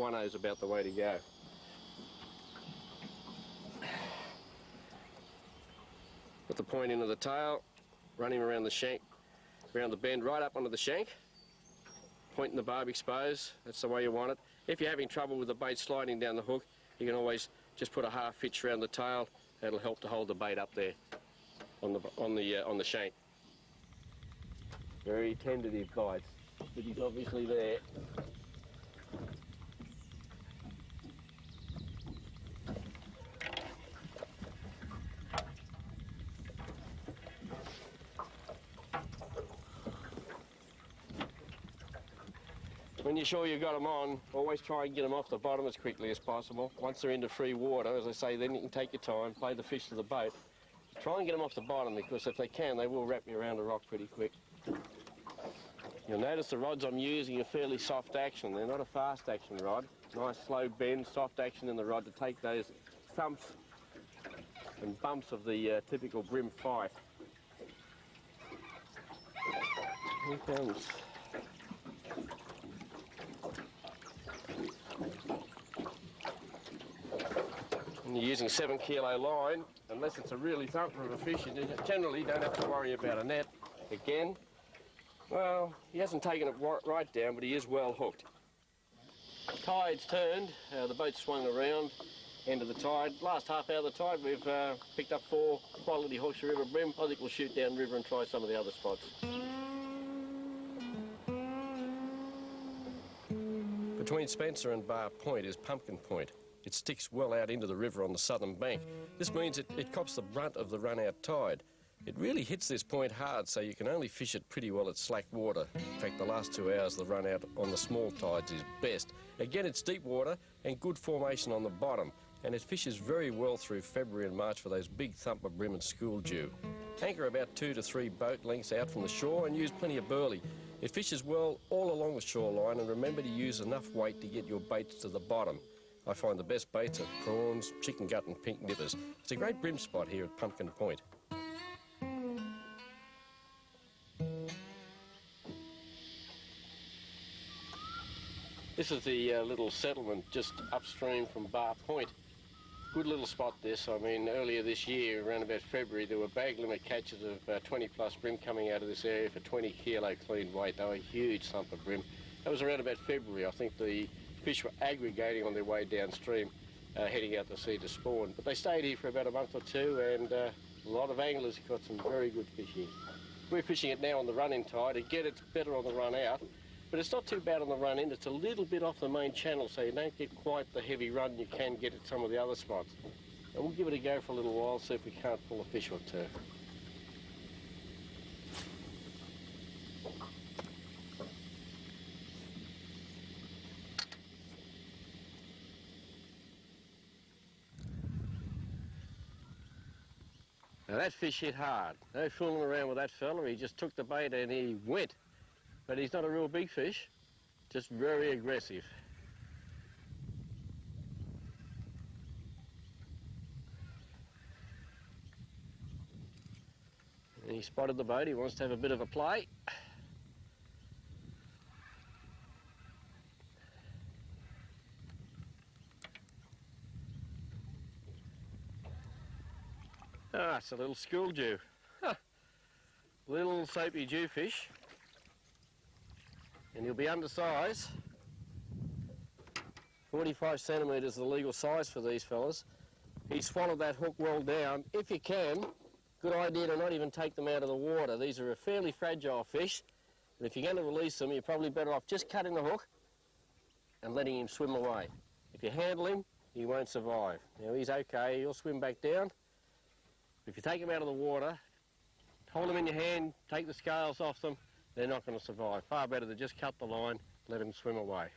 guano is about the way to go. Put the point into the tail, run him around the shank, around the bend, right up onto the shank. Point in the barb exposed, that's the way you want it. If you're having trouble with the bait sliding down the hook, you can always just put a half hitch around the tail. That'll help to hold the bait up there on the shank. Very tentative bites, but he's obviously there. When you're sure you've got them on, always try and get them off the bottom as quickly as possible. Once they're into free water, as I say, then you can take your time, play the fish to the bait. Try and get them off the bottom, because if they can, they will wrap you around a rock pretty quick. You'll notice the rods I'm using are fairly soft action. They're not a fast action rod. Nice slow bend, soft action in the rod to take those thumps and bumps of the typical brim fight. Here comes. When you're using 7 kilo line, unless it's a really thumper of a fish, you generally don't have to worry about a net. Again, well, he hasn't taken it right down, but he is well hooked. Tide's turned, the boat's swung around, end of the tide. Last half hour of the tide, we've picked up 4 quality Hawkesbury River brim. I think we'll shoot down river and try some of the other spots. Between Spencer and Bar Point is Pumpkin Point. It sticks well out into the river on the southern bank. This means it cops the brunt of the run-out tide. It really hits this point hard, so you can only fish it pretty well at slack water. In fact, the last 2 hours, the run-out on the small tides is best. Again, it's deep water and good formation on the bottom, and it fishes very well through February and March for those big thumper brim and school dew. Anchor about 2 to 3 boat lengths out from the shore and use plenty of burley. It fishes well all along the shoreline, and remember to use enough weight to get your baits to the bottom. I find the best baits are prawns, chicken gut and pink nippers. It's a great brim spot here at Pumpkin Point. This is the little settlement just upstream from Bar Point. Good little spot this. I mean, earlier this year, around about February, there were bag limit catches of 20 plus brim coming out of this area for 20 kilo clean weight. They were huge thumper brim. That was around about February. I think the fish were aggregating on their way downstream, heading out to sea to spawn. But they stayed here for about a month or two, and a lot of anglers caught some very good fish here. We're fishing it now on the run-in tide. Again, it's better on the run-out, but it's not too bad on the run-in. It's a little bit off the main channel, so you don't get quite the heavy run you can get at some of the other spots. And we'll give it a go for a little while, see if we can't pull a fish or two. Now that fish hit hard. No fooling around with that fella. He just took the bait and he went. But he's not a real big fish, just very aggressive. And he spotted the boat. He wants to have a bit of a play. Ah, it's a little school dew. Huh. Little soapy jewfish. And he'll be undersized. 45 centimetres is the legal size for these fellas. He swallowed that hook well down. If you can, good idea to not even take them out of the water. These are a fairly fragile fish, and if you're going to release them, you're probably better off just cutting the hook and letting him swim away. If you handle him, he won't survive. Now, he's okay. He'll swim back down. If you take them out of the water, hold them in your hand, take the scales off them, they're not going to survive. Far better to just cut the line, let them swim away.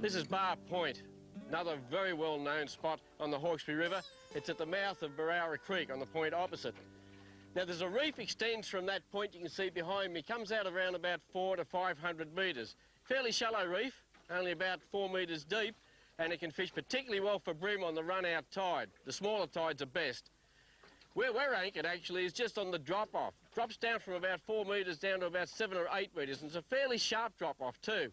This is Bar Point, another very well-known spot on the Hawkesbury River. It's at the mouth of BEROWRA Creek on the point opposite. Now there's a reef extends from that point you can see behind me, comes out around about 400 to 500 metres. Fairly shallow reef, only about 4 metres deep, and it can fish particularly well for brim on the run-out tide. The smaller tides are best. Where we're anchored actually is just on the drop-off. drops down from about 4 metres down to about 7 or 8 metres, and it's a fairly sharp drop-off too.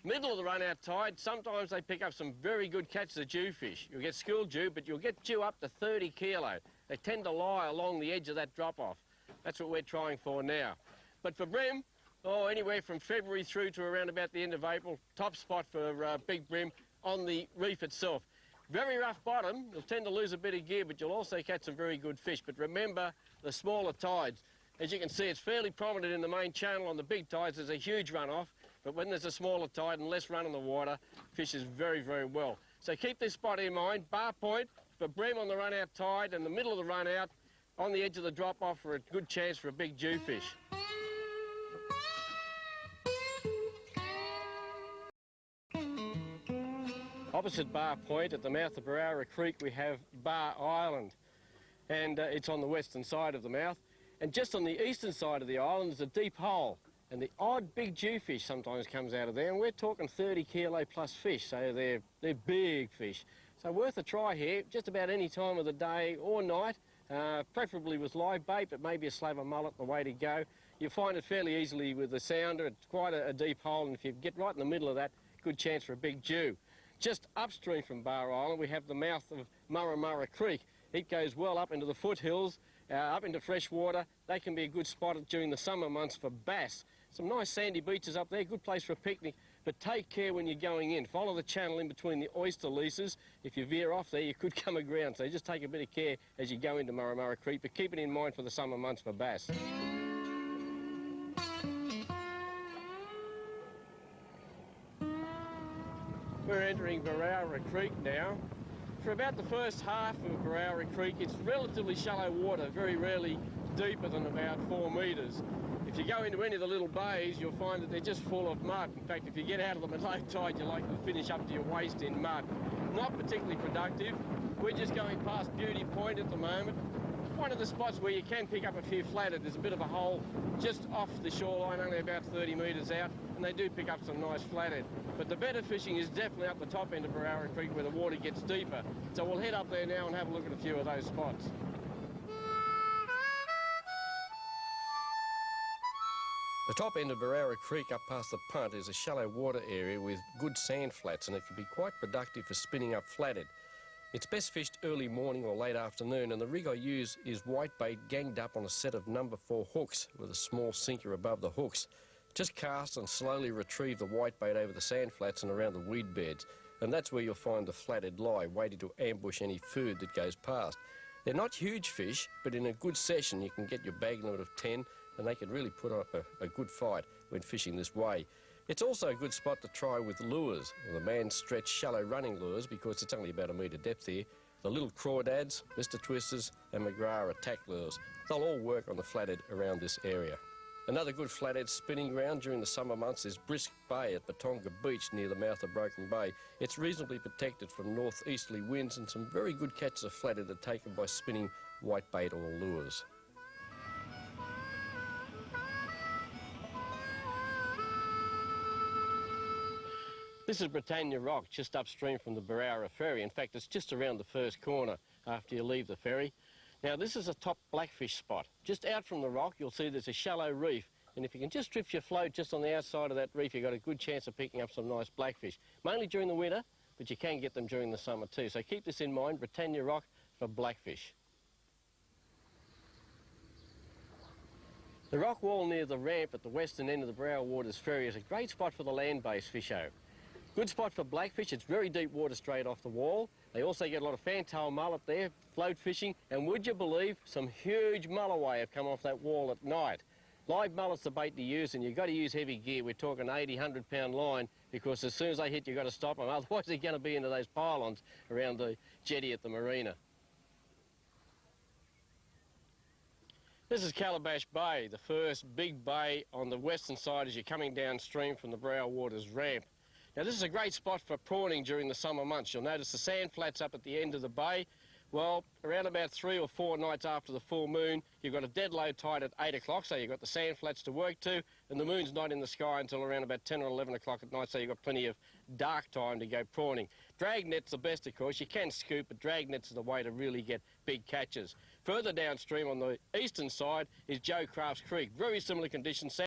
Middle of the run-out tide, sometimes they pick up some very good catches of jewfish. You'll get school jew, but you'll get jew up to 30 kilo. They tend to lie along the edge of that drop-off. That's what we're trying for now. But for bream, anywhere from February through to around about the end of April, top spot for big bream on the reef itself. Very rough bottom, you'll tend to lose a bit of gear, but you'll also catch some very good fish. But remember, the smaller tides. As you can see, it's fairly prominent in the main channel. On the big tides, there's a huge runoff. But when there's a smaller tide and less run in the water, fishes very, very well. So keep this spot in mind. Bar Point for bream on the run-out tide, and the middle of the run-out on the edge of the drop-off for a good chance for a big jewfish. Opposite Bar Point, at the mouth of Marramarra Creek, we have Bar Island, and it's on the western side of the mouth. And just on the eastern side of the island is a deep hole. And the odd big jewfish sometimes comes out of there, and we're talking 30 kilo plus fish, so they're big fish. So worth a try here, just about any time of the day or night, preferably with live bait, but maybe a slab of mullet, the way to go. You'll find it fairly easily with the sounder. It's quite a deep hole, and if you get right in the middle of that, good chance for a big jew. Just upstream from Bar Island, we have the mouth of Marramarra Creek. It goes well up into the foothills, up into fresh water. They can be a good spot during the summer months for bass. Some nice sandy beaches up there, good place for a picnic, but take care when you're going in. Follow the channel in between the oyster leases. If you veer off there, you could come aground, so just take a bit of care as you go into Marramarra Creek, but keep it in mind for the summer months for bass. We're entering BEROWRA Creek now. For about the first half of BEROWRA Creek, it's relatively shallow water, very rarely deeper than about 4 metres. If you go into any of the little bays, you'll find that they're just full of mud. In fact, if you get out of them at low tide, you're likely to finish up to your waist in mud. Not particularly productive. We're just going past Beauty Point at the moment. One of the spots where you can pick up a few flathead. There's a bit of a hole just off the shoreline, only about 30 metres out, and they do pick up some nice flathead. But the better fishing is definitely up the top end of BEROWRA Creek where the water gets deeper. So we'll head up there now and have a look at a few of those spots. The top end of BEROWRA Creek up past the punt is a shallow water area with good sand flats, and it can be quite productive for spinning up flathead. It's best fished early morning or late afternoon, and the rig I use is whitebait ganged up on a set of number 4 hooks with a small sinker above the hooks. Just cast and slowly retrieve the whitebait over the sand flats and around the weed beds, and that's where you'll find the flathead lie, waiting to ambush any food that goes past. They're not huge fish, but in a good session you can get your bag limit of 10, and they can really put up a good fight when fishing this way. It's also a good spot to try with lures, the man-stretched shallow running lures, because it's only about a metre depth here. The little crawdads, Mr. Twisters and McGrath attack lures. They'll all work on the flathead around this area. Another good flathead spinning ground during the summer months is Brisk Bay at Batonga Beach near the mouth of Broken Bay. It's reasonably protected from northeasterly winds, and some very good catches of flathead are taken by spinning whitebait or lures. This is Britannia Rock, just upstream from the BEROWRA ferry. In fact, it's just around the first corner after you leave the ferry. Now, this is a top blackfish spot. Just out from the rock, you'll see there's a shallow reef, and if you can just drift your float just on the outside of that reef, you've got a good chance of picking up some nice blackfish. Mainly during the winter, but you can get them during the summer too. So keep this in mind, Britannia Rock for blackfish. The rock wall near the ramp at the western end of the Brow Waters ferry is a great spot for the land-based fisho. Good spot for blackfish. It's very deep water straight off the wall. They also get a lot of fantail mullet there, float fishing, and would you believe some huge mulloway have come off that wall at night. Live mullet's the bait to use, and you've got to use heavy gear. We're talking 80, 100-pound line, because as soon as they hit, you've got to stop them. Otherwise, they're going to be into those pylons around the jetty at the marina. This is Calabash Bay, the first big bay on the western side as you're coming downstream from the Brow Waters ramp. Now, this is a great spot for prawning during the summer months. You'll notice the sand flats up at the end of the bay. Well, around about 3 or 4 nights after the full moon, you've got a dead low tide at 8 o'clock, so you've got the sand flats to work to, and the moon's not in the sky until around about 10 or 11 o'clock at night, so you've got plenty of dark time to go prawning. Drag net's the best, of course. You can scoop, but drag nets are the way to really get big catches. Further downstream on the eastern side is Joe Craft's Creek. Very similar conditions.